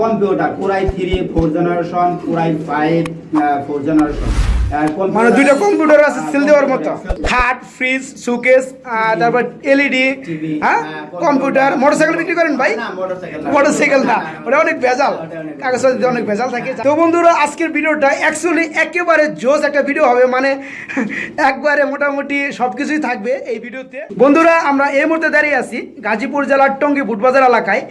Computer core i 3 4 generation core i 5 4 generation মানে দুইটা computer আছে সেল দেওয়ার মতো খাট ফ্রিজ শোকেস তারপর এলইডি হ্যাঁ কম্পিউটার মোটরসাইকেল বিক্রি করেন ভাই না মোটরসাইকেল না ওটা অনেক ভেজাল কাগজে অনেক ভেজাল থাকে তো বন্ধুরা আজকের ভিডিওটা অ্যাকচুয়ালি একেবারে জোস একটা ভিডিও হবে মানে একবারে মোটামুটি সবকিছুই থাকবে এই ভিডিওতে বন্ধুরা আমরা এই মুহূর্তে দাঁড়িয়ে আছি গাজীপুর জেলার টঙ্গী বুটবাজার এলাকায়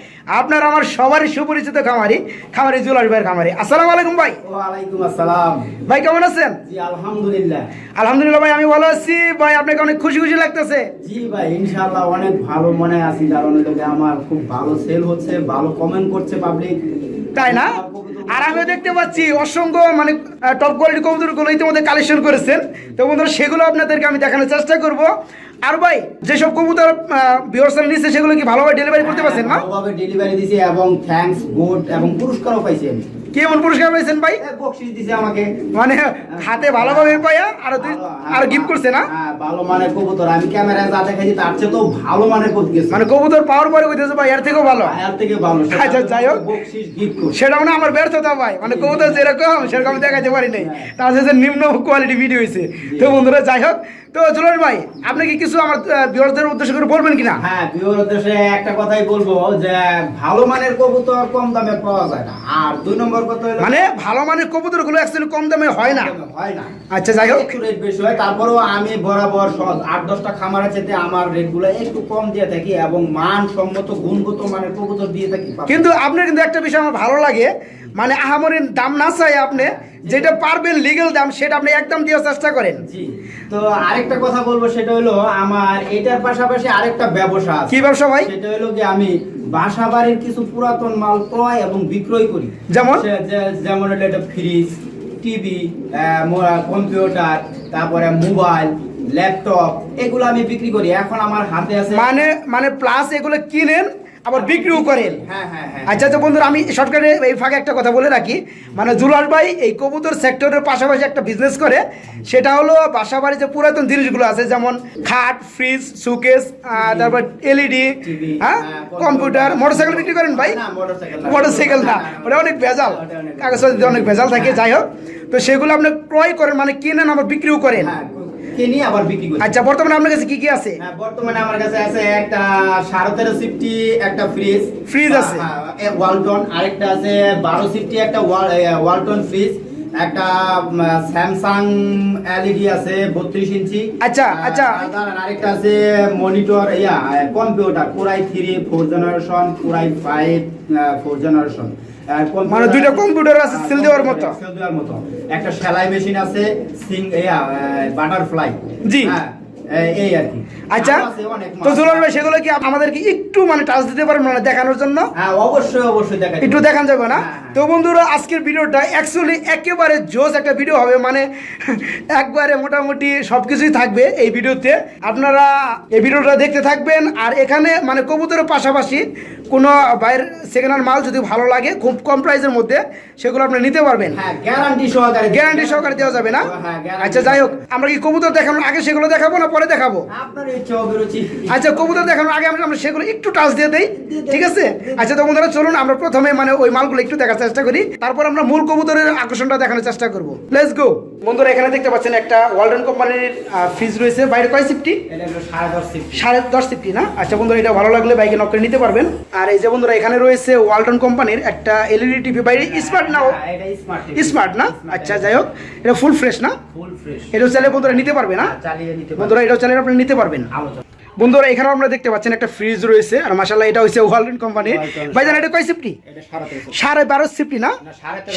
আপনার আমার সবারই সুপরিচিত খামারি জুলাস ভাইয়ের খামারি। আসসালামু আলাইকুম ভাই। ওয়ালাইকুম আসসালাম ভাই কেমন আছেন? জি আলহামদুলিল্লাহ। আলহামদুলিল্লাহ ভাই আমি ভালো আছি ভাই, আপনাকে অনেক খুশি খুশি লাগতেছে? জি ভাই ইনশাআল্লাহ অনেক ভালো মনে আছি, কারণ এটা আমার খুব ভালো সেল হচ্ছে, ভালো কমেন্ট করছে পাবলিক, তাই না? আর আমিও দেখতে পাচ্ছি অসংখ্য মানে টপ কোয়ালিটি কবুতরগুলো ইতিমধ্যে কালেকশন করেছেন, তো বন্ধুরা সেগুলো আপনাদেরকে আমি দেখানোর চেষ্টা করব। আর ভাই যেসব কবুতর ভিউয়ার্সরা নিচ্ছে সেগুলো কি ভালোভাবে ডেলিভারি করতে পারছেন না? ভালোভাবে ডেলিভারি দিছি এবং থ্যাঙ্কস গুড এবং পুরস্কারও পাইছি আমি। কেমন পুরস্কার পাইছেন ভাই? বকশিশ দিছে আমাকে, মানে হাতে ভালোভাবে পাইয়া আর গিফট করছে না? হ্যাঁ ভালো মানের কবুতর, আমি ক্যামেরায় যা দেখাইছি তার চেয়ে তো ভালো মানের কবুতর গেছে, মানে কবুতর পাওয়ার পরে কইতেছে ভাই এর থেকেও ভালো, এর থেকে ভালো। আচ্ছা যাই হোক বকশিশ গিফট করছে, সেটা মানে আমার ব্যর্থতা ভাই, মানে কবুতর যেরকম সেরকম দেখাতে পারি নাই, তার সাথে নিম্ন কোয়ালিটি ভিডিও হয়েছে। তো বন্ধুরা যাই হোক, তো জুলাস ভাই আপনি কি কিছু আমার ভিউয়ারদের উদ্দেশ্য করে বলবেন কিনা? হ্যাঁ ভিউয়ার উদ্দেশ্যে একটা কথাই বলবো যে ভালো মানের কবুতর কম দামে পাওয়া যায় না, আর দুই নম্বর কথা হলো মানে ভালো মানের কবুতরগুলো অ্যাকচুয়ালি কম দামে হয় না। হয় না, আচ্ছা যাই হোক, একটু রেট বেশি হয়, তারপরেও আমি বরাবর 8-10টা খামারের চাইতে আমার রেটগুলো একটু কম দিয়ে থাকি এবং মানসম্মত গুণগত মানের কবুতর দিয়ে থাকি। কিন্তু আপনার কিন্তু একটা বিষয় আমার ভালো লাগে, মানে আহামরির দাম না চাই আপনি যেটা পারবেন লিগ্যাল দাম সেটা আপনি একদম দেওয়ার চেষ্টা করেন। জি, তো আরেকটা কথা বলবো, সেটা হলো আমার এটার পাশাপাশি আরেকটা ব্যবসা আছে। কি ব্যবসা ভাই? সেটা হলো যে আমি বাসা বাড়ির কিছু পুরাতন মাল ক্রয় এবং বিক্রয় করি। যেমন যেমন এটা ফ্রিজ, টিভি, কম্পিউটার, তারপরে মোবাইল, ল্যাপটপ, এগুলো আমি বিক্রি করি। এখন আমার হাতে আছে মানে প্লাস এগুলো কিনেন আবার বিক্রিও করেন। হ্যাঁ হ্যাঁ হ্যাঁ। আচ্ছা তো বন্ধুরা আমি শর্টকাটে এই ফাঁকে একটা কথা বলে রাখি, মানে জুলাস ভাই এই কবুতর সেক্টরের পাশাপাশি একটা বিজনেস করে, সেটা হলো বাসা বাড়ি যে পুরাতন জিনিসগুলো আছে যেমন খাট ফ্রিজ শোকেস তারপর এলইডি হ্যাঁ কম্পিউটার মোটরসাইকেল বিক্রি করেন ভাই? না মোটরসাইকেল না, ওটা অনেক ভেজাল কাগজে অনেক ভেজাল থাকে। যাই হোক, তো সেগুলো আপনি ক্রয় করেন মানে কিনেন আবার বিক্রিও করেন। কিনি আবার বিক্রি করি। আচ্ছা বর্তমানে আপনার কাছে কি কি আছে? হ্যাঁ বর্তমানে আমার কাছে আছে একটা 13.5 সিফটি একটা ফ্রিজ আছে, ওয়ালটন, আরেকটা আছে 12 সিফটি একটা ওয়ালটন ফ্রিজ, একটা স্যামসাং এলইডি আছে 32 ইঞ্চি। আচ্ছা আচ্ছা, আরেকটা আছে monitor computer core i 3 4 generation core i 5 4 generation, মানে দুইটা কম্পিউটার আছে সেল দেওয়ার মতো। একটা সেলাই মেশিন আছে বাটারফ্লাই। জি এই আর কি। আচ্ছা তো জুলাস ভাই সেগুলো কি আমাদেরকে একটু মানে টাচ দিতে পারবেন মানে দেখানোর জন্য? হ্যাঁ অবশ্যই দেখাই, একটু দেখান যাবে না? তো বন্ধুরা আজকের ভিডিওটা অ্যাকচুয়ালি একেবারে জোস একটা ভিডিও হবে, মানে একবারে মোটামুটি সবকিছুই থাকবে এই ভিডিওতে, আপনারা এই ভিডিওটা দেখতে থাকবেন। আর এখানে মানে কবুতরের পাশাপাশি কোনো বাইরের সেকেন্ড হ্যান্ড মাল যদি ভালো লাগে খুব কম প্রাইসের মধ্যে সেগুলো আপনি নিতে পারবেন। হ্যাঁ গ্যারান্টি সহকারে দেওয়া যাবে না? আচ্ছা যাই হোক, আমরা কি কবুতর দেখানোর আগে সেগুলো দেখাবো না পরে দেখাবো? আপনার ইচ্ছা অভিরুচি। আচ্ছা কবুতর দেখানোর আগে আমরা সেগুলো একটু টাচ দিয়ে দেই, ঠিক আছে? আচ্ছা তো বন্ধুরা চলুন আমরা প্রথমে মানে ওই মালগুলো একটু দেখার চেষ্টা করি, তারপর আমরা মূল কবুতরের আকর্ষণটা দেখানোর চেষ্টা করব। Let's go. বন্ধুরা এখানে দেখতে পাচ্ছেন একটা ওয়ালটন কোম্পানির ফ্রিজ রয়েছে, বাইরে কয় সিফটি? এটা হলো 10.5 সিফটি। 10.5 সিফটি না? আচ্ছা বন্ধুরা এটা ভালো লাগলে বাইকে নক করে নিতে পারবেন। আর এই যে বন্ধুরা এখানে রয়েছে ওয়ালটন কোম্পানির একটা এলইডি টিভি, বাইরে স্মার্ট না? এটা স্মার্ট না? আচ্ছা যাই হোক, এটা ফুল ফ্রেশ না? Full fresh. এটাও চাইলে বন্ধুরা নিতে পারবে না? চালিয়ে নিতে পারবেন বন্ধুরা, এটাও চাইলে আপনি নিতে পারবেন। বন্ধুরা এখানে আমরা দেখতে পাচ্ছেন একটা ফ্রিজ রয়েছে, আর মাশাআল্লাহ এটা হচ্ছে ওয়ালটন কোম্পানির। ভাইজান এটা কয় সিফটি? এটা 13.5 12.5 সিফটি না?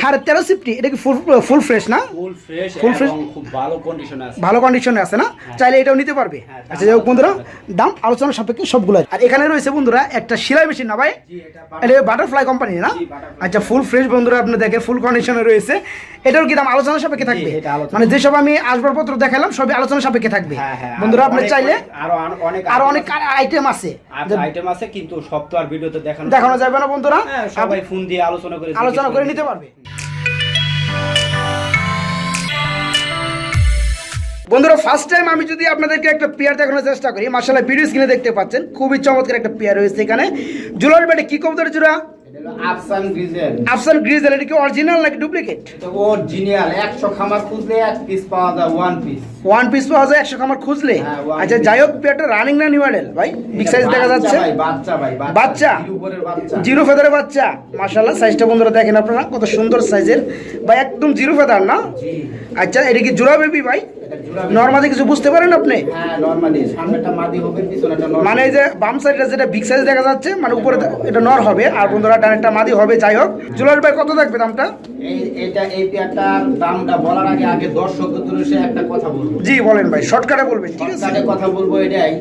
13.5 সিফটি। এটা কি ফুল ফ্রেশ না? ফুল ফ্রেশ এবং খুব ভালো কন্ডিশনে আছে, ভালো কন্ডিশনে আছে না? চাইলে এটাও নিতে পারবে। আচ্ছা যাই হোক বন্ধুরা, দাম আলোচনা সাপেক্ষে সবগুলো। আর এখানে রয়েছে বন্ধুরা একটা সেলাই মেশিন না ভাই? এটা বাটারফ্লাই কোম্পানি না? আচ্ছা ফুল ফ্রেশ বন্ধুরা, আপনি দেখেন ফুল কন্ডিশনে রয়েছে। এটার কি দাম আলোচনা সাপেক্ষে থাকবে? মানে যেসব আমি আসবাবপত্র দেখালাম সবই আলোচনা সাপেক্ষে থাকবে বন্ধুরা। আপনি চাইলে আরো অনেক আইটেম আছে কিন্তু সব তো আর ভিডিওতে দেখানো যাবে না বন্ধুরা, সবাই ফোন দিয়ে আলোচনা করে নিতে পারবে। বন্ধুরা ফার্স্ট টাইম আমি যদি আপনাদেরকে একটা পেয়ার দেখানোর চেষ্টা করি, মাশাআল্লাহ ভিডিও স্ক্রিনে দেখতে পাচ্ছেন খুবই চমৎকার একটা পেয়ার রয়েছে এখানে। জুলাস ভাই কি কবুতর জোড়া? এটা হলো আফসান গ্রিজেল। আফসান গ্রিজেল, এটা কি অরিজিনাল নাকি ডুপ্লিকেট? এটা অরিজিনাল, 100 খামার খুঁজলে এক পিস পাওয়া যায়, ওয়ান পিস। ওয়ান পিস পাওয়া যায় 100 খামার খুঁজলে? হ্যাঁ, one আচ্ছা, piece। যাই হোক, পেয়ারটা রানিং না নিউ মডেল ভাই? বিগ সাইজ দেখা যাচ্ছে। ভাই বাচ্চা, ভাই বাচ্চা, জিরো উপরের বাচ্চা, জিরো ফেদারের বাচ্চা। মাশাআল্লাহ, সাইজটা বন্ধুরা দেখেন আপনারা, কত সুন্দর সাইজের ভাই, একদম জিরো ফেদার না? জি। আচ্ছা, এটা কি জোড়া বেবি ভাই? এটা জোড়া নরমালি কিছু বুঝতে পারেন আপনি? হ্যাঁ, নরমালি সামনেটা মাদি হবে, পিছনেটা নর। মানে এই যে বাম সাইডটা যেটা বিগ সাইজ দেখা যাচ্ছে, মানে উপরে এটা নর হবে, আর বন্ধুরা ডানেরটা মাদি হবে। যাই হোক, জুলার ভাই কত থাকবে দামটা? এই পেয়ারটার দামটা বলার আগে দর্শকদের উদ্দেশ্যে একটা কথা বলবো। জি বলেন ভাই, শর্টকাটে বলবেন। ঠিক আছে, শর্টকাটে কথা বলবো এটাই,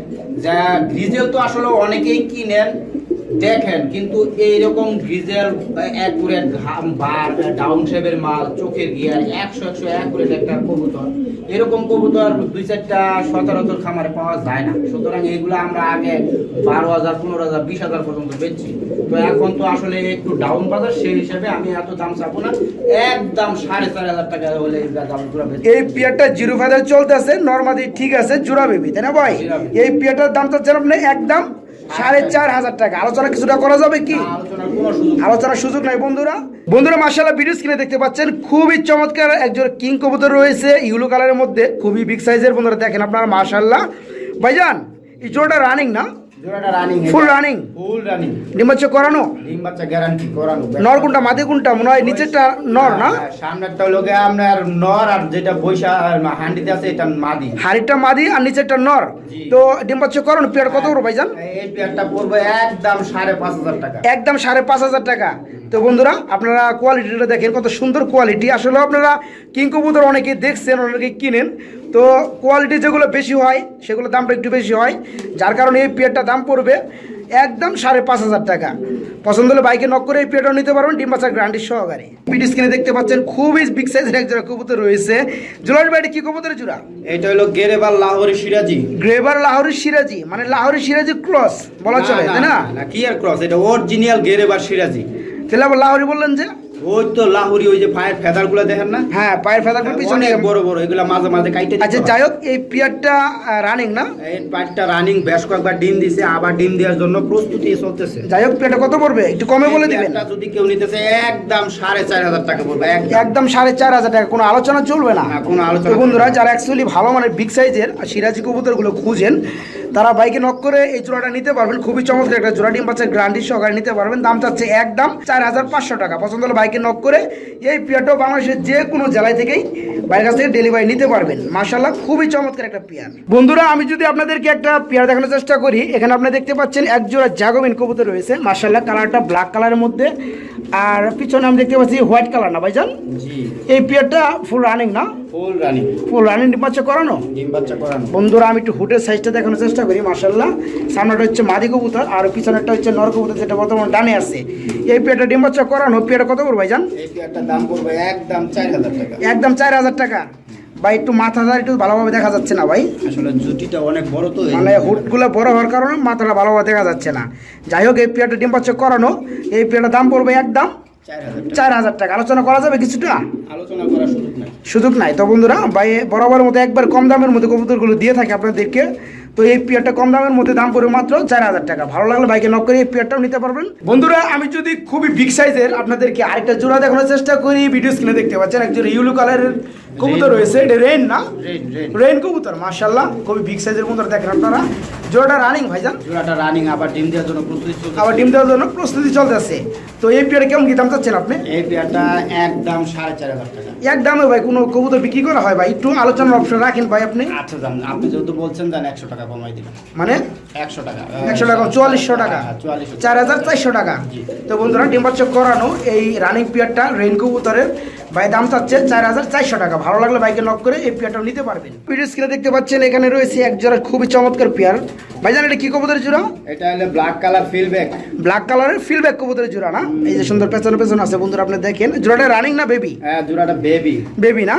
যা গ্রিজেল তো আসলে অনেকেই কিনেন দেখেন, কিন্তু এইরকম গ্রিজেল অ্যাকুরেট বার ডাউন শেপের মাল, চোখের গিয়ার 100 অ্যাকুরেট একটা কবুতর, এরকম কবুতর 2-4টা সচরাচর খামারে পাওয়া যায় না। সুতরাং এইগুলো আমরা আগে 12,000, 15,000, 20,000 পর্যন্ত বেচছি। তো এখন তো আসলে একটু ডাউন বাজার, সেই হিসেবে আমি এত দাম চাবো না, একদম 4,500 টাকা হলে এই দামগুলো বেচি। এই পেয়ারটা জিরো ফেদার চলতেছে, নরমালি ঠিক আছে, জোড়া বেবি, তাই না ভাই? জোড়া বেবি। এই পেয়ারটার দাম চাচ্ছেন আপনি একদম 4,500 টাকা। আলোচনা কিছুটা করা যাবে কি? আলোচনার কোনো সুযোগ নেই। আলোচনার সুযোগ নাই বন্ধুরা মাশাআল্লাহ, ভিডিও স্ক্রিনে দেখতে পাচ্ছেন খুবই চমৎকার একজন কিং কবুতর রয়েছে ইউলো কালারের মধ্যে, খুবই বিগ সাইজের। বন্ধুরা দেখেন আপনারা, মাশাআল্লাহ ভাইজান, এই জোড়াটা রানিং না? জোড়াটা running, full running, full running, ডিম বাচ্চা করানো? ডিম বাচ্চা গ্যারান্টি করানো। নর কোনটা, মাদি কোনটা? মনে হয় নিচেরটা নর না? সামনেরটা হলো গিয়ে আপনার নর, আর যেটা বৈশা হান্ডিতে আছে এটা মাদি। হাড়িটা মাদি আর নিচেরটা নর। জি। তো ডিম বাচ্চা করানো পেয়ার কত করে ভাইজান? এই পেয়ারটা পড়বে একদম 5,500 টাকা। একদম 5,500 টাকা। তো বন্ধুরা আপনারা কোয়ালিটিটা দেখেন, কত সুন্দর কোয়ালিটি। আসলে আপনারা কিং কবুতর অনেকে দেখছেন, অনেকে কিনেন, তো কোয়ালিটি যেগুলো বেশি হয় সেগুলো দামটা একটু বেশি হয়, যার কারণে এই পেয়ারটা দাম পড়বে একদম 5,500 টাকা। পছন্দ হলে বাইকে নক করে এই পেয়ারটাও নিতে পারবেন, ডিম বাচ্চার গ্যারান্টি সহকারে। ভিডিও স্ক্রিনে দেখতে পাচ্ছেন খুবই বিগ সাইজের এক জোড়া কবুতর রয়েছে। জোড়ার বাইরে কি কবুতরের জোড়া? এটা হলো গেরেবার লাহোরি সিরাজি। গ্রেভার লাহোরি সিরাজি, মানে লাহোরি সিরাজি ক্রস বলা চলে, তাই না? না, কি আর ক্রস, এটা অরিজিনাল গেরেবার সিরাজি। তাহলে আবার লাহোরি বললেন যে? ওই তো লাহোরি, ওই যে পায়ের ফেদার গুলো দেখেন না? হ্যাঁ, পায়ের ফেদারগুলো পিছনে অনেক বড় বড়, এগুলা মাঝে মাঝে কাইটে দিতে আচ্ছা, হয়। যাই হোক, এই পেয়ারটা রানিং না? এই পাঁচটা রানিং, বেশ কয়েকবার ডিম দিছে, আবার ডিম দেওয়ার জন্য প্রস্তুতি চলতেছে। যাই হোক, পেয়ারটা কত পড়বে একটু কমে বলে দিবেন? একটা যদি কেউ নিতেছে একদম 4,500 টাকা পড়বে, একদম 4,500 টাকা। কোনো আলোচনা চলবে না? না, কোনো আলোচনা তো বন্ধুরা, যারা অ্যাকচুয়ালি ভালো মানের বিগ সাইজের সিরাজি কবুতরগুলো খুঁজেন, তারা বাইকে নক করে এই জোড়াটা নিতে পারবেন। খুবই চমৎকার একটা জোড়া, ডিম বাচ্চার গ্যারান্টি সহকারে নিতে পারবেন। দাম চাচ্ছে একদম 4,500 টাকা। পছন্দ হলে বাইকে নক করে এই পেয়ারটাও বাংলাদেশের যে কোনো জেলায় থেকেই বাইরের কাছ থেকে ডেলিভারি নিতে পারবেন। মাশাআল্লাহ, খুবই চমৎকার একটা পেয়ার। বন্ধুরা, আমি যদি আপনাদেরকে একটা পেয়ার দেখানোর চেষ্টা করি, এখানে আপনি দেখতে পাচ্ছেন এক জোড়া জাগোবিন কবুতর রয়েছে। মাশাআল্লাহ, কালারটা ব্ল্যাক কালারের মধ্যে, আর পিছনে আমি দেখতে পাচ্ছি হোয়াইট কালার না ভাইজান? জি। এই পেয়ারটা ফুল রানিং না? ফুল রানিং, ফুল রানিং, ডিম বাচ্চা করানো? ডিম বাচ্চা করানো। বন্ধুরা, আমি একটু হুটের সাইজটা দেখানোর চেষ্টা করি। মাশাআল্লাহ, সামনেটা হচ্ছে মাদি কবুতর, আর পিছনেরটা হচ্ছে নর কবুতর, যেটা বর্তমানে ডানে আছে। এই পেয়ারটা ডিম বাচ্চা করানো, পেয়ারটা কত করে ভাইজান? এই পেয়ারটার দাম পড়বে একদম 4,000 টাকা। একদম 4,000 টাকা। ভাই, একটু মাথাটা একটু ভালোভাবে দেখা যাচ্ছে না ভাই, আসলে জুটিটা অনেক বড় তো, মানে হুটগুলো বড় হওয়ার কারণে মাথাটা ভালোভাবে দেখা যাচ্ছে না। যাই হোক, এই পেয়ারটা ডিম বাচ্চা করানো, এই পেয়ারটার দাম পড়বে একদম 4,000 টাকা। আলোচনা করা যাবে কিছুটা? আলোচনা করার সুযোগ নাই। সুযোগ নাই। তো বন্ধুরা, ভাই বরাবর মতো একবার কম দামের মধ্যে কবুতরগুলো দিয়ে থাকে আপনাদেরকে। তো এই পেয়ারটা কম দামের মধ্যে দাম পড়বে মাত্র 4,000 টাকা। ভালো লাগলে বাইকে নক করে এই পেয়ারটাও নিতে পারবেন। বন্ধুরা, আমি যদি খুবই বিগ সাইজের আপনাদেরকে আরেকটা জোড়া দেখানোর চেষ্টা করি, ভিডিও স্ক্রিনে দেখতে পাচ্ছেন একজন ইউলো কালারের কবুতর রয়েছে। এটা রেন না? রেন কবুতর। মাশাআল্লাহ, খুবই বিগ সাইজের কবুতর। দেখেন আপনারা, জোড়াটা রানিং ভাইজান? জোড়াটা রানিং, আবার ডিম দেওয়ার জন্য প্রস্তুতি চলছে। আবার ডিম দেওয়ার জন্য প্রস্তুতি চলতেছে। তো এই পেয়ারে কেমন কি দাম চাচ্ছেন আপনি? এই পেয়ারটা একদম 4,500 টাকা। এক দামে ভাই কোনো কবুতর বিক্রি করা হয় ভাই? একটু আলোচনার অপশন রাখেন ভাই আপনি। আচ্ছা জান, আপনি যেহেতু বলছেন জান, 100 টাকা কমাই দিলাম। মানে 100 টাকা, 100 টাকা, 4400 টাকা, 4400, 4,400 টাকা। তো বন্ধুরা, ডিম বাচ্চা করানো এই রানিং পেয়ারটা রেন কবুতরের ভাই দাম চাচ্ছে 4,400 টাকা। ভালো লাগলে বাইকে নক করে এই পেয়ারটাও নিতে পারবেন। ভিডিও স্ক্রিনে দেখতে পাচ্ছেন এখানে রয়েছে এক জোড়া খুবই চমৎকার পেয়ার। ভাইজান, এটা কি কবুতরের জোড়া? এটা হলো ব্ল্যাক কালার ফিলব্যাক। ব্ল্যাক কালারের ফিলব্যাক কবুতরের জোড়া না? এই যে সুন্দর পেছনে পেছনে আছে বন্ধুরা, আপনি দেখেন। জোড়াটা রানিং না বেবি? হ্যাঁ, জোড়াটা বেবি। বেবি না?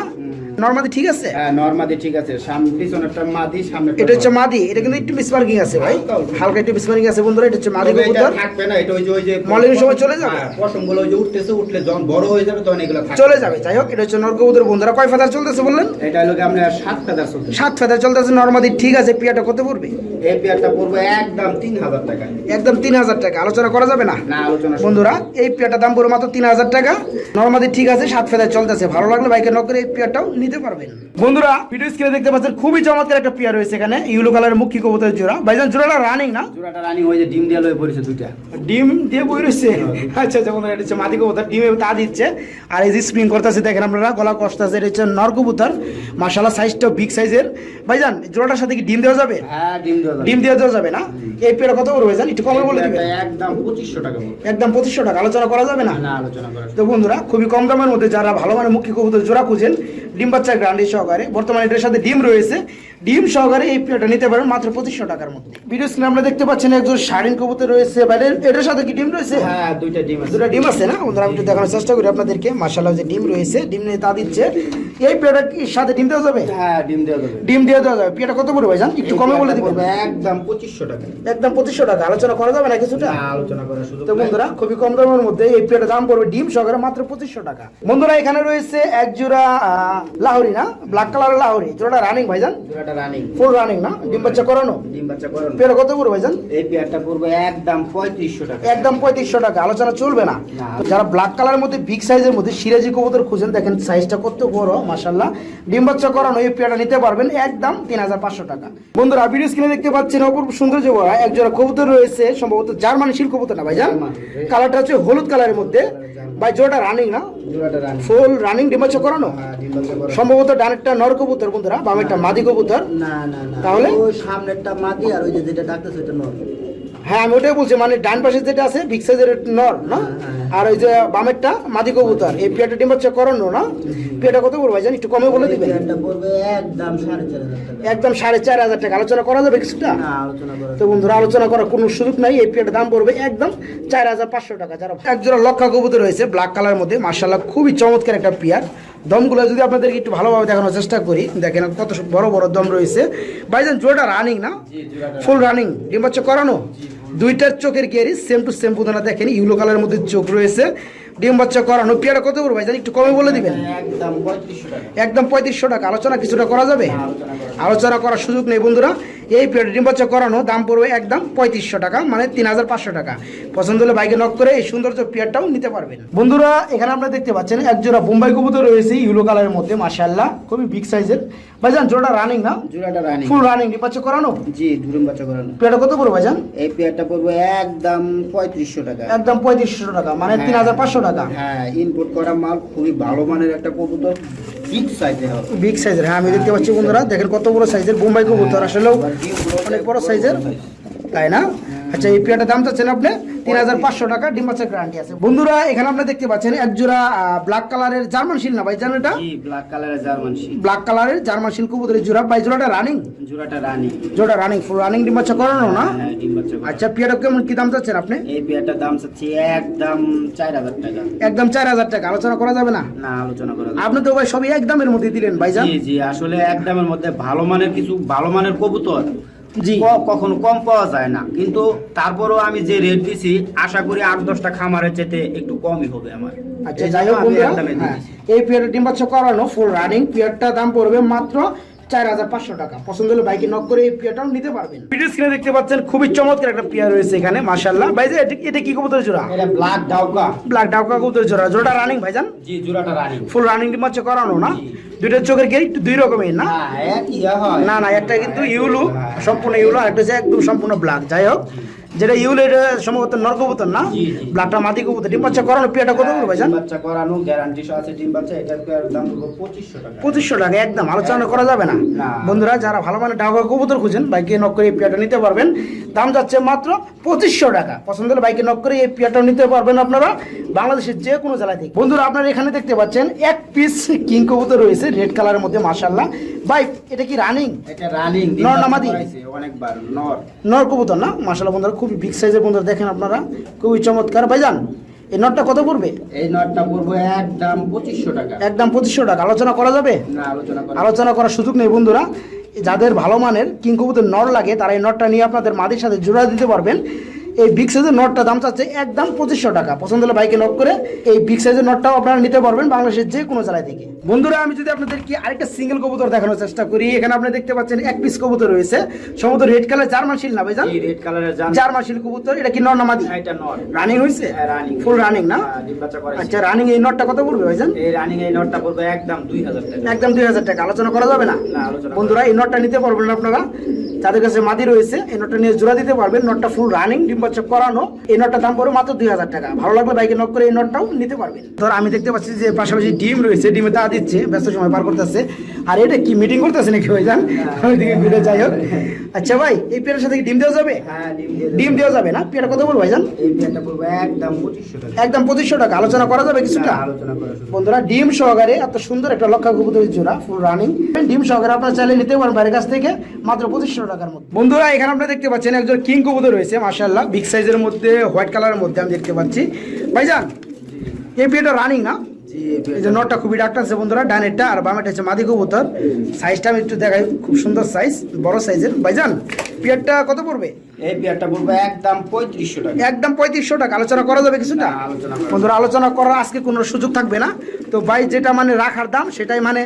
নরমাদি ঠিক আছে? হ্যাঁ নরমাদি ঠিক আছে, সামনে পিছনেরটা মাদি, সামনে এটা হচ্ছে মাদি, এটা কিন্তু একটু মিসমার্কিং আছে ভাই, হালকা একটু মিসমার্কিং আছে বন্ধুরা। এটা হচ্ছে মাদি কবুতর, থাকবে না, এটা ওই যে মলের সময় চলে যাবে, পশমগুলো ওই যে উঠতেছে, উঠলে যখন বড় হয়ে যাবে তখন এগুলো চলে যাবে। যাই হোক, এটা হচ্ছে নর কবুতর বন্ধুরা। কয় ফেদার চলতেছে বললেন? এটা হলো আমরা 7 ফেদার চলতেছে। 7 ফেদার চলতেছে নরমাদি ঠিক আছে। পিয়াটা কত পড়বে? এই পেয়ারটা পড়বে একদম 3000 টাকা। একদম 3000 টাকা, আলোচনা করা যাবে না? না আলোচনা বন্ধুরা, এই পেয়ারটার দাম পড়বে মাত্র 3000 টাকা। নরমাদি ঠিক আছে, 7 ফেদার চলতেছে। ভালো লাগলে বাইকে নক করে এই পেয়ারটাও নিতে পারবেন। বন্ধুরা, ভিডিও স্ক্রিনে দেখতে পাচ্ছেন খুবই চমৎকার একটা পেয়ার রয়েছে এখানে, ইউলো কালারের মুখী কবুতরের জোড়া। ভাইজান জোড়াটা রানিং না? জোড়াটা রানিং, ওই যে ডিম দিয়ে লয়ে পড়েছে দুইটা। ডিম দিয়ে বই রয়েছে? আচ্ছা আচ্ছা বন্ধুরা, এটা হচ্ছে মাদি কবুতর, ডিমে তা দিচ্ছে। আর এই যে স্প্রিং করতেছে দেখেন আপনারা, গলা কষতেছে। এটা হচ্ছে নর কবুতর, মাশাআল্লাহ সাইজটাও বিগ সাইজের। ভাইজান জোড়াটার সাথে কি ডিম দেওয়া যাবে? হ্যাঁ ডিম দেওয়া যাবে। ডিম দিয়ে দেওয়া যাবে না? এই পেয়ারটা কত করে ভাইজান একটু কমে বলে দিবেন? একদম 2500 টাকা। একদম 2500 টাকা, আলোচনা করা যাবে না? না আলোচনা করা। তো বন্ধুরা, খুবই কম দামের মধ্যে যারা ভালো মানের মুখী কবুতর জোড়া খুঁজেন, ডিম বাচ্চা গ্রান্ডি সহকারে, বর্তমানে এটার সাথে ডিম রয়েছে, ডিম সহকারে এই পেয়ারটা নিতে পারেন মাত্র 2500 টাকার মধ্যে। ভিডিও স্ক্রিনে আমরা দেখতে পাচ্ছেন একজন শাড়িন কবুতর রয়েছে, এটার সাথে কি ডিম রয়েছে? হ্যাঁ দুইটা ডিম আছে। দুটো ডিম আছে না বন্ধুরা? আমি একটু দেখানোর চেষ্টা করি আপনাদেরকে। মাশাআল্লাহ, যে ডিম রয়েছে, ডিম নিয়ে তা দিচ্ছে। এই পেয়ারটা কি সাথে ডিম দেওয়া যাবে? হ্যাঁ ডিম দেওয়া যাবে। ডিম দিয়ে দেওয়া যাবে। পেয়ারটা কত পড়বে ভাইজান একটু কমে বলে দিবেন? একদম 2500 টাকা। একদম 2500 টাকা, আলোচনা করা যাবে না কিছুটা? আলোচনা করা শুধু। তো বন্ধুরা, খুবই কম দামের মধ্যে এই পেয়ারটার দাম পড়বে ডিম সহকারে মাত্র 2500 টাকা। বন্ধুরা, এখানে রয়েছে এক জোড়া লাহোরি না, ব্ল্যাক কালারের লাহোরি। জোড়াটা রানিং ভাইজান? জোড়াটা রানিং, ফুল রানিং না? ডিম বাচ্চা করানো? ডিম বাচ্চা করানো। পেয়ারটা কত পড়বে ভাইজান? এই পেয়ারটা পড়বে একদম 3500 টাকা। একদম 3500 টাকা, আলোচনা চলবে না? যারা ব্ল্যাক কালারের মধ্যে বিগ সাইজের মধ্যে সিরাজি কবুতর খুঁজেন, দেখেন সাইজটা কত বড় মাশাআল্লাহ, ডিম বাচ্চা করানো। এই পেয়ারটা নিতে পারবেন একদম 3500 টাকা। বন্ধুরা, ভিডিও স্ক্রিনে দেখতে পাচ্ছেন অপূর্ব সুন্দর যে বড় এক জোড়া কবুতর রয়েছে, সম্ভবত জার্মানি শিল কবুতর না ভাইজান? কালারটা হচ্ছে হলুদ কালারের মধ্যে। ভাই জোড়াটা রানিং না? জোড়াটা রানিং, ফুল রানিং, ডিম বাচ্চা করানো। হ্যাঁ ডিম বাচ্চা করানো। সম্ভবত ডানেরটা নর কবুতর বন্ধুরা, বামেরটা মাদি কবুতর। না না না, তাহলে ওই সামনেরটা মাদি আর ওই যে যেটা ডাকতেছে ওটা নর। হ্যাঁ আমি ওটাই বলছি, মানে ডান পাশে যেটা আছে বিগ সাইজের নর না, আর ওই যে বামেরটা মাদি কবুতর। এই পেয়ারটা ডিম বাচ্চা করানো না? পেয়ারটা কত পড়বে ভাইজান একটু কমে বলে দিবেন? এটা পড়বে একদম 4500 টাকা। একদম 4500 টাকা, আলোচনা করা যাবে কিছুটা? না আলোচনা করা। তো বন্ধুরা, আলোচনা করার কোনো সুযোগ নাই। এই পেয়ারটার দাম পড়বে একদম 4500 টাকা। যারা এক জোড়া লক্ষা কবুতর রয়েছে ব্ল্যাক কালারের মধ্যে, মাশাআল্লাহ খুবই চমৎকার একটা পেয়ার। দমগুলো যদি আপনাদেরকে একটু ভালোভাবে দেখানোর চেষ্টা করি, দেখেন কত বড় বড় দম রয়েছে। ভাইজান জোড়াটা রানিং না? ফুল রানিং, ডিম বাচ্চা করানো। দুইটার চোখের গেরি সেম টু সেম পুদানা, দেখেন ইউলো কালারের মধ্যে চোখ রয়েছে, ডিম বাচ্চা করানো। পেয়ারটা কত পড়বে ভাইজান একটু কমে বলে দিবেন? একদম 3500 টাকা। একদম 3500 টাকা, আলোচনা কিছুটা করা যাবে? আলোচনা করার সুযোগ নেই বন্ধুরা। এই পেয়ারটা ডিম বাচ্চা করানো, দাম পড়বে একদম 3500 টাকা, মানে 3500 টাকা। পছন্দ হলে বাইকে নক করে এই সৌন্দর্য পেয়ারটাও নিতে পারবেন। বন্ধুরা, এখানে আপনারা দেখতে পাচ্ছেন এক জোড়া বোম্বাই কবুতর রয়েছে ইউলো কালারের মধ্যে, মাশাআল্লাহ খুবই বিগ সাইজের। ভাইজান জোড়াটা রানিং না? জোড়াটা রানিং, ফুল রানিং, ডিম বাচ্চা করানো। জি ডিম বাচ্চা করানো। পেয়ারটা কত পড়বে ভাইজান? এই পেয়ারটা পড়বে একদম 3500 টাকা। একদম 3500 টাকা, মানে 3500 টাকা। হ্যাঁ ইনপুট করা মাল, খুবই ভালো মানের একটা কবুতর, বিগ সাইজের হবে। বিগ সাইজের, হ্যাঁ আমি দেখতে পাচ্ছি বন্ধুরা, দেখেন কত বড় সাইজের বোম্বাই কবুতর, আসলেও অনেক বড় সাইজের, তাই না? আচ্ছা, এই পেয়ারটার দাম চাচ্ছেন আপনি 3500 টাকা, ডিম বাচ্চার গ্যারান্টি আছে। বন্ধুরা, এখানে আপনারা দেখতে পাচ্ছেন এক জোড়া ব্ল্যাক কালারের জার্মান শিল না ভাই জানেন এটা? জি ব্ল্যাক কালারের জার্মান শিল। ব্ল্যাক কালারের জার্মান শিল কবুতরের জোড়া। ভাই জোড়াটা রানিং? জোড়াটা রানিং। জোড়া রানিং, ফুল রানিং, ডিম বাচ্চা করানো না? হ্যাঁ ডিম বাচ্চা করানো। আচ্ছা, পেয়ারটা কেমন কি দাম চাচ্ছেন আপনি? এই পেয়ারটার দাম চাচ্ছি একদম 4000 টাকা। একদম 4000 টাকা, আলোচনা করা যাবে না? না আলোচনা করা যাবে। আপনি তো ভাই সবই একদমের মধ্যে দিলেন ভাইজান। জি জি, আসলে একদমের মধ্যে ভালো মানের কিছু ভালো মানের কবুতর জি কখনো কম পাওয়া যায় না, কিন্তু তারপরেও আমি যে রেট দিছি আশা করি 8-10টা খামারের চেয়ে একটু কমই হবে আমার। আচ্ছা, যাই হোক বন্ধুরা, হ্যাঁ এই পেয়ারটা ডিম বাচ্চা করানো ফুল রানিং, পেয়ারটার দাম পড়বে মাত্র 4500 টাকা। পছন্দ হলে বাইকে নক করে এই পেয়ারটাও নিতে পারবেন। ভিডিও স্ক্রিনে দেখতে পাচ্ছেন খুবই চমৎকার একটা পেয়ার রয়েছে এখানে, মাশাআল্লাহ। ভাই যে এটা কি কবুতরের জোড়া? এটা ব্ল্যাক ডাউকা। ব্ল্যাক ডাউকা কবুতরের জোড়া। জোড়াটা রানিং ভাইজান? জি জোড়াটা রানিং। ফুল রানিং ডিম বাচ্চা করানো না? দুইটার চোখের গেট দুই রকমের না? একই হয় না না, একটা কিন্তু ইউলু, সম্পূর্ণ ইউলু, আর একটা হচ্ছে একদম সম্পূর্ণ ব্ল্যাক। যাই হোক, যেটা ইউল এটা সম্ভবত নর কবুতর না? ব্ল্যাকটা মাদি কবুতর। ডিম বাচ্চা করানো, পেয়ারটা কত পড়বে ভাইজান? ডিম বাচ্চা করানো গ্যারান্টি সহ আছে ডিম বাচ্চা। এটার পেয়ারের দাম হলো 2500 টাকা। 2500 টাকা, একদম আলোচনা করা যাবে না? না। বন্ধুরা, যারা ভালো মানে ডাউকা কবুতর খুঁজেন বাইকে নক করে এই পেয়ারটা নিতে পারবেন। দাম যাচ্ছে মাত্র 2500 টাকা। পছন্দ হলে বাইকে নক করে এই পেয়ারটাও নিতে পারবেন আপনারা বাংলাদেশের যে কোনো জেলা থেকে। বন্ধুরা, আপনারা এখানে দেখতে পাচ্ছেন এক পিস কিং কবুতর রয়েছে রেড কালারের মধ্যে, মাশাআল্লাহ। ভাই এটা কি রানিং? এটা রানিং, নর না মাদি? অনেকবার নর। নর কবুতর না? মাশাআল্লাহ বন্ধুরা, খুবই বিগ সাইজের বন্ধুরা, দেখেন আপনারা খুবই চমৎকার। ভাইজান এই নটটা কত পড়বে? এই নটটা পড়বো একদম 2500 টাকা। একদম 2500 টাকা। আলোচনা করা যাবে? না, আলোচনা করার সুযোগ নেই বন্ধুরা। যাদের ভালো মানের কিং কবুতর নর লাগে তারা এই নটটা নিয়ে আপনাদের মাদির সাথে জোড়া দিতে পারবেন। এই বিগ সাইজের নটটা দাম চাচ্ছে একদম 2500 টাকা। পছন্দ হলে বাইকে নক করে এই বিগ সাইজের নটটাও আপনারা নিতে পারবেন বাংলাদেশের যে কোনো জেলায় থেকে। বন্ধুরা আমি যদি আপনাদেরকে আরেকটা সিঙ্গেল কবুতর দেখানোর চেষ্টা করি, এখানে আপনি দেখতে পাচ্ছেন এক পিস কবুতর রয়েছে, সম্ভবত রেড কালার জার্মান শিল না ভাইজান? রেড কালারের জার্মান শিল কবুতর। এটা কি নর না মাদি? এটা নর। রানিং হইছে? হ্যাঁ, রানিং। ফুল রানিং না? হ্যাঁ, ডিম বাচ্চা করাইছে। আচ্ছা, রানিং এই নটটা কত পড়বে ভাইজান? এই রানিং এই নটটা পড়বে একদম 2000 টাকা। একদম 2000 টাকা। আলোচনা করা যাবে না? না, আলোচনা বন্ধুরা এই নটটা নিতে পারবেন আপনারা, যাদের কাছে মাদি রয়েছে এই নটটা নিয়ে জোড়া দিতে পারবেন। নটটা ফুল রানিং, ডিম বাচ্চা করানো। এই নটটা দাম পড়বে মাত্র 2000 টাকা। ভালো লাগলে বাইকে নক করে এই নটটাও নিতে পারবেন। ধর আমি দেখতে পাচ্ছি যে পাশাপাশি ডিম রয়েছে, ডিমে তা দিচ্ছে, ব্যস্ত সময় পার করতেছে। আর এটা কি মিটিং করতেছে নাকি ভাইজান? ওইদিকে ঘুরে যাই হোক। আচ্ছা ভাই, এই পেয়ারের সাথে কি ডিম দেওয়া যাবে? হ্যাঁ, ডিম দেওয়া যাবে না? পেয়ারটা কত পড়বে ভাইজান? এই পেয়ারটা পড়বে একদম 2500 টাকা। একদম 2500 টাকা। আলোচনা করা যাবে কিছুটা? হ্যাঁ, আলোচনা করা শুরু। বন্ধুরা ডিম সহকারে এত সুন্দর একটা লক্ষা কবুতরের জোড়া ফুল রানিং ডিম সহকারে আপনারা চাইলে নিতে পারেন বাইরের কাছ থেকে মাত্র 2500 টাকার মধ্যে। বন্ধুরা এখানে আপনারা দেখতে পাচ্ছেন একজন কিং কবুতর রয়েছে মাশাআল্লাহ, বিগ সাইজের মধ্যে হোয়াইট কালারের মধ্যে আমি দেখতে পাচ্ছি। ভাইজান এই পেয়ারটা রানিং না? জি, এই যে নটটা খুবই ডাকটাছে বন্ধুরা, ডানেরটা আর বামেরটা হচ্ছে মাদি কবুতর। সাইজটা আমি একটু দেখাই, খুব সুন্দর সাইজ, বড় সাইজের। ভাইজান পেয়ারটা কত পড়বে? এই পেয়ারটা পড়বে একদম 3500 টাকা। একদম 3500 টাকা। আলোচনা করা যাবে কিছুটা? হ্যাঁ, আলোচনা করা যাবে। বন্ধুরা আলোচনা করার আজকে কোনো সুযোগ থাকবে না। তো ভাই যেটা মানে রাখার দাম সেটাই মানে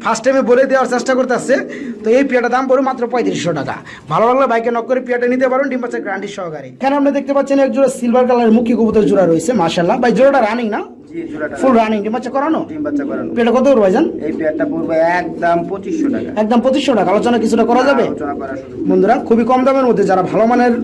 ফার্স্ট টাইমে বলে দেওয়ার চেষ্টা করতেছে। তো এই পেয়ারটার দাম পড়বে মাত্র 3500 টাকা। ভালো লাগলে বাইকে নক করে পেয়ারটা নিতে পারেন ডিম বাচ্চা গ্যারান্টি সহকারে। এখানে আপনি দেখতে পাচ্ছেন এক জোড়া সিলভার কালারের মুখী কবুতর জোড়া রয়েছে মাশাআল্লাহ। ভাই জোড়াটা রানিং না? জি, জোড়াটা ফুল রানিং, ডিম বাচ্চা করানো? ডিম বাচ্চা করানো। পেয়ারটা কত পড়বে ভাইজান? এই পেয়ারটা পড়বে একদম 2500 টাকা। একদম 2500 টাকা। আলোচনা কিছুটা করা যাবে? আলোচনা করা শুরু। বন্ধুরা খুবই কম দামের মধ্যে যারা ভালো মানের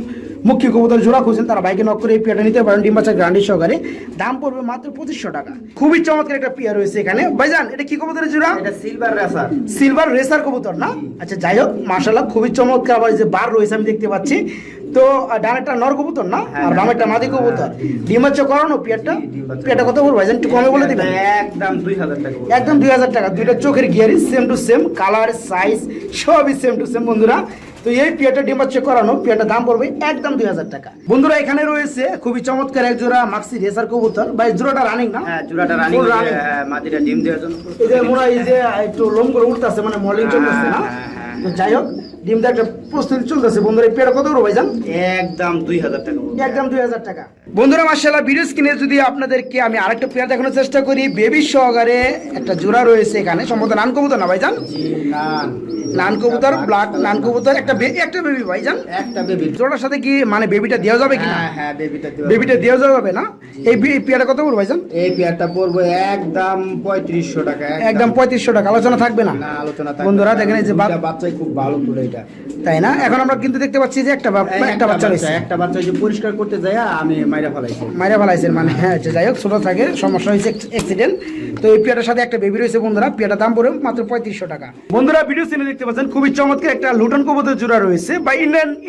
মুখ্য কবুতর জোড়া খুঁজছেন তারা বাইকে নক করে এই পেয়ারটা নিতে পারেন ডিম বাচ্চা গ্যারান্টি সহকারে। দাম পড়বে মাত্র 2500 টাকা। খুবই চমৎকার একটা পেয়ার রয়েছে এখানে। ভাইজান এটা কি কবুতরের জোড়া? এটা সিলভার রেসার। সিলভার রেসার কবুতর না? আচ্ছা যাই হোক মাশাআল্লাহ খুবই চমৎকার। আবার এই যে বার রয়েছে আমি দেখতে পাচ্ছি। তো ডানেরটা নর কবুতর না আর বামেরটা মাদি কবুতর। ডিম বাচ্চা করানো পেয়ারটা? পেয়ারটা কত পড়বে ভাইজান একটু কমে বলে দিবেন? একদম 2000 টাকা। একদম 2000 টাকা। দুইটা চোখের গিয়ারি same to same, colour size সবই সেম টু সেম বন্ধুরা। তো এই পেয়ারটা ডিম বাচ্চা করানো, পেয়ারটা দাম পড়বে একদম 2000 টাকা। বন্ধুরা এখানে রয়েছে খুবই চমৎকার এক জোড়া মাক্সি রেসার কবুতর। ভাই জোড়াটা রানিং না? হ্যাঁ, জোড়াটা রানিং। মাদিটা ডিম দেওয়ার জন্য এই যে মোরা এই যে একটু লোম করে উঠতেছে মানে মর্নিং চলতেছে না? তো যাই হোক ডিমটা একটা প্রস্তুতি চলতেছে বন্ধুরা। এই পেয়ারটা কত করে ভাইজান? একদম 2000 টাকা। একদম 2000 টাকা। বন্ধুরা মাশাআল্লাহ ভিডিও স্ক্রিনে যদি আপনাদেরকে আমি আরেকটা পেয়ার দেখানোর চেষ্টা করি, বেবি সহকারে একটা জোড়া রয়েছে এখানে, সম্ভবত নান কবুতর না ভাইজান? জি, নান। নান কবুতর, ব্ল্যাক নান কবুতর, একটা বেবি ভাইজান। একটা বেবি। জোড়ার সাথে কি মানে বেবিটা দেওয়া যাবে কি না? হ্যাঁ, হ্যাঁ, বেবিটা দেওয়া যাবে না? এই পেয়ারটা কত পড়বে ভাইজান? এই পেয়ারটা পড়বে একদম 3500 টাকা। একদম 3500 টাকা। আলোচনা থাকবে না? না, আলোচনা থাকবে। বন্ধুরা দেখেন এই যে বাচ্চাই খুব ভালো তুলে এটা। তাই না? এখন আমরা কিন্তু দেখতে পাচ্ছি যে একটা বাচ্চা রয়েছে। একটা বাচ্চা যে পরিষ্কার করতে যায় আমি মাইরা ফেলাইছি। মাইরা ফেলাইছেন মানে? হ্যাঁ আচ্ছা যাই হোক, ছোট থাকে, সমস্যা হয়েছে, অ্যাক্সিডেন্ট। তো এই পেয়ারটার সাথে একটা বেবি রয়েছে বন্ধুরা। পেয়ারটার দাম পড়বে মাত্র 3500 টাকা। বন্ধুরা ভিডিও সিনে দেখতে পাচ্ছেন খুবই চমৎকার একটা লুটন কবুতর জোড়া রয়েছে বা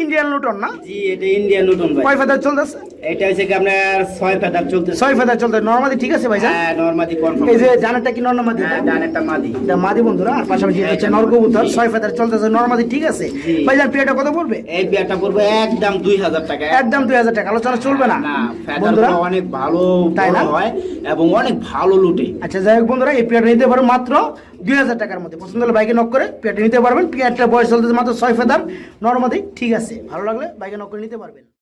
ইন্ডিয়ান লুটন না? জি, এটা ইন্ডিয়ান লুটন ভাই। কয় ফেদার চলতেছে? এটা হচ্ছে কি আপনার 6 ফেদার চলতেছে। 6 ফেদার চলতে নরমালি ঠিক আছে ভাইজান? হ্যাঁ, নরমাদি কনফার্ম। এই যে ডানেরটা কি নর না মাদি? হ্যাঁ, ডানেরটা মাদি। এটা মাদি বন্ধুরা। আর পাশাপাশি হচ্ছে নর কবুতর। 6 ফেদার চলতেছে নরমালি ঠিক আছে। জি। ভাইজান পেয়ারটা কত পড়বে? এই পেয়ারটা পড়বে একদম 2000 টাকা। একদম 2000 টাকা। আলোচনা চলবে না? না, বন্ধুরা ফেদারটা অনেক ভালো তাই না? হয় এবং অনেক ভালো লুটে। আচ্ছা যাই হোক বন্ধুরা এই পেয়ারটা নিতে পারবেন মাত্র 2000 টাকার মধ্যে। পছন্দ হলে বাইকে নক করে পেয়ারটা নিতে পারবেন। পেয়ারটার বয়স চলতেছে মাত্র 6 ফেদার নরমালি ঠিক আছে। ভালো লাগলে বাইকে নক করে নিতে পারবেন।